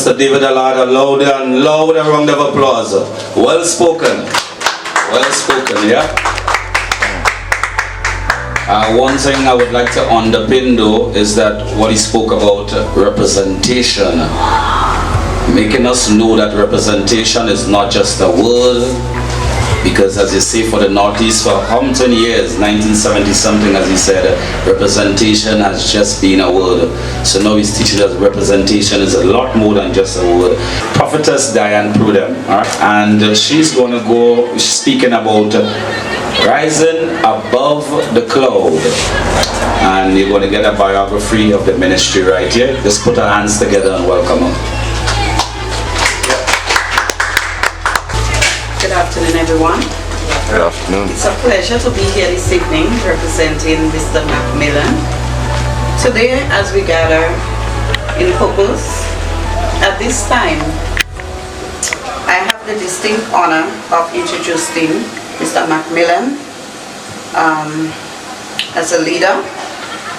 Mr. David Allard, a louder round of applause. Well spoken. Well spoken, yeah? One thing I would like to underpin though is that what he spoke about representation. Making us know that representation is not just a word, because as you say, for the Northeast for how many years, 1970 something, as he said, representation has just been a word. So now he's teaching us representation is a lot more than just a word. Prophetess DEANNE PreuDHOMME, and she's going to go speaking about rising above the cloud, and you're going to get a biography of the ministry right here. Just put our hands together and welcome her. Good afternoon, everyone. Good afternoon. It's a pleasure to be here this evening representing Mr. Macmillan. Today, as we gather in purpose, at this time, I have the distinct honor of introducing Mr. Macmillan as a leader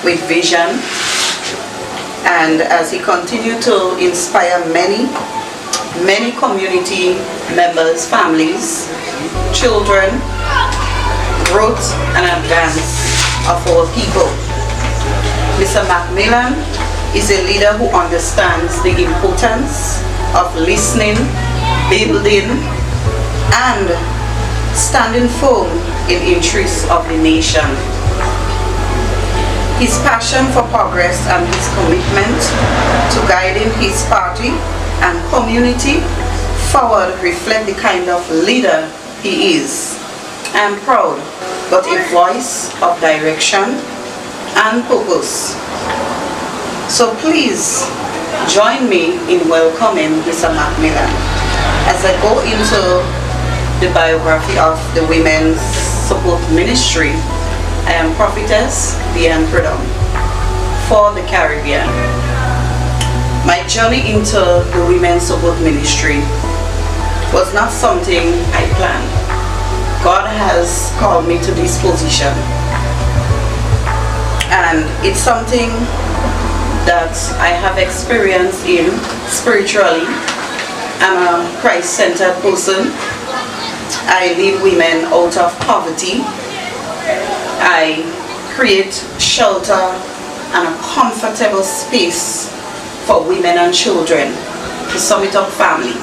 with vision, and as he continued to inspire many community members, families, children, growth and advance of our people. Mr. Macmillan is a leader who understands the importance of listening, building, and standing firm in interests of the nation. His passion for progress and his commitment to guiding his party and community forward reflect the kind of leader he is. I am proud, but a voice of direction and purpose. So please join me in welcoming Mr. Macmillan as I go into the biography of the Women's Support Ministry. I am Prophetess DEANNE PreuDHOMME for the Caribbean. My journey into the Women's Support Ministry was not something I planned. God has called me to this position, and it's something that I have experience in spiritually. I'm a Christ-centered person. I lead women out of poverty. I create shelter and a comfortable space for women and children, to sum it up, family.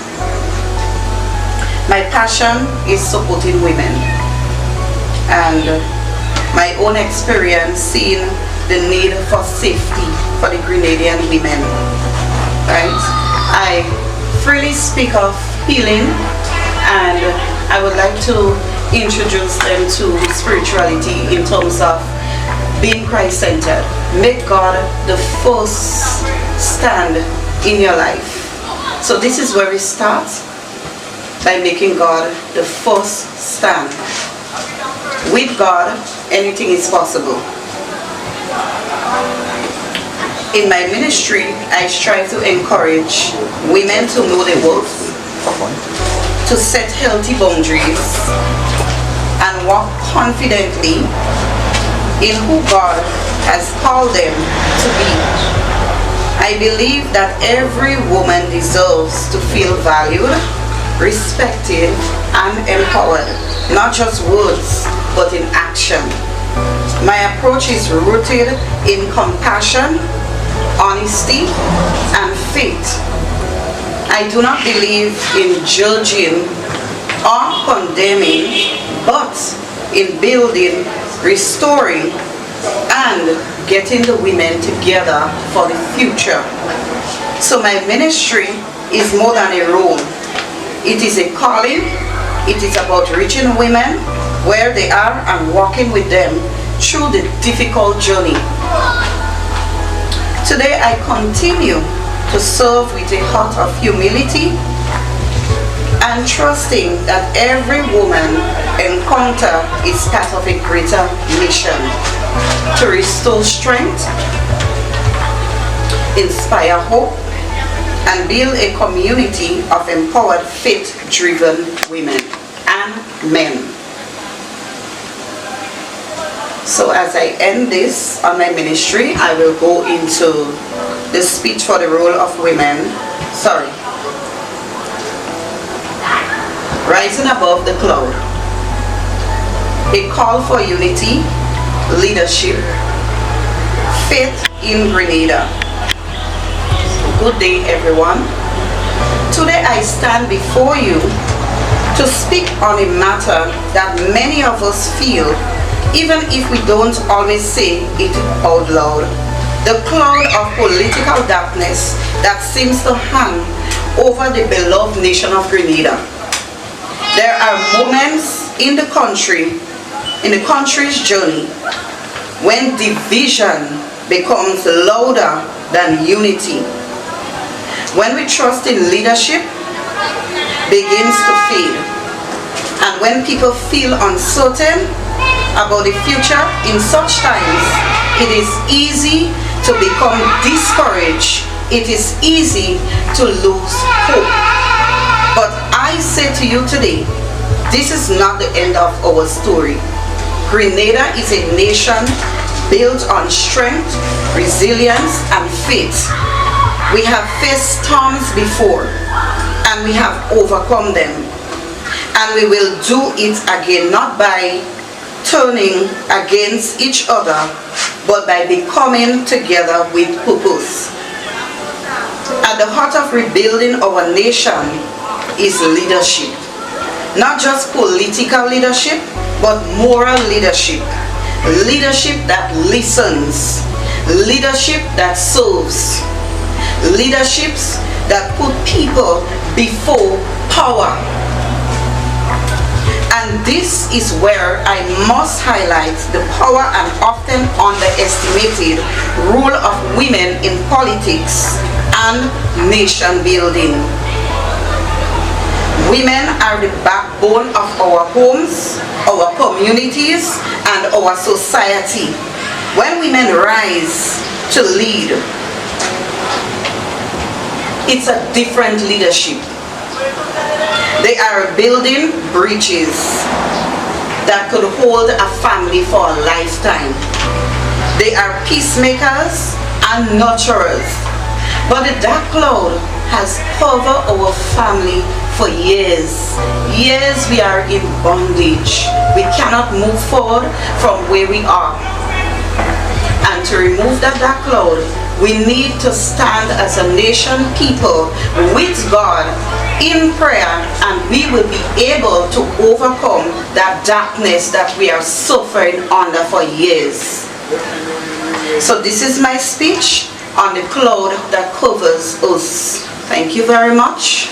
My passion is supporting women, and my own experience seeing the need for safety for the Grenadian women, right? I freely speak of healing, and I would like to introduce them to spirituality in terms of being Christ-centered. Make God the first stand in your life. So this is where we start, by making God the first stand. With God, anything is possible. In my ministry, I strive to encourage women to know their worth, to set healthy boundaries, and walk confidently in who God has called them to be. I believe that every woman deserves to feel valued, respected, and empowered, not just words, but in action. My approach is rooted in compassion, honesty, and faith. I do not believe in judging or condemning, but in building, restoring, and getting the women together for the future. So my ministry is more than a role. It is a calling. It is about reaching women where they are and walking with them through the difficult journey. Today I continue to serve with a heart of humility and trusting that every woman encounter is part of a greater mission to restore strength, inspire hope, and build a community of empowered, faith-driven women and men. So as I end this on my ministry, I will go into the speech for the role of women. Sorry. rising above the cloud. A call for unity, leadership, faith in Grenada. Good day, everyone. Today I stand before you to speak on a matter that many of us feel, even if we don't always say it out loud. The cloud of political darkness that seems to hang over the beloved nation of Grenada. There are moments in the country's journey, when division becomes louder than unity. When we trust in leadership begins to fade. And when people feel uncertain about the future in such times, it is easy to become discouraged. It is easy to lose hope. But I say to you today, this is not the end of our story. Grenada is a nation built on strength, resilience, and faith. We have faced storms before, and we have overcome them. And we will do it again, not by turning against each other, but by becoming together with purpose. At the heart of rebuilding our nation is leadership. Not just political leadership, but moral leadership. Leadership that listens. Leadership that serves. Leaderships that put people before power. And this is where I must highlight the power and often underestimated role of women in politics and nation building. Women are the backbone of our homes, our communities, and our society. When women rise to lead, it's a different leadership. They are building bridges that could hold a family for a lifetime. They are peacemakers and nurturers. But the dark cloud has covered our family for years. Years we are in bondage. We cannot move forward from where we are. And to remove that dark cloud, we need to stand as a nation, people, with God in prayer, and we will be able to overcome that darkness that we are suffering under for years. So this is my speech on the cloud that covers us. Thank you very much.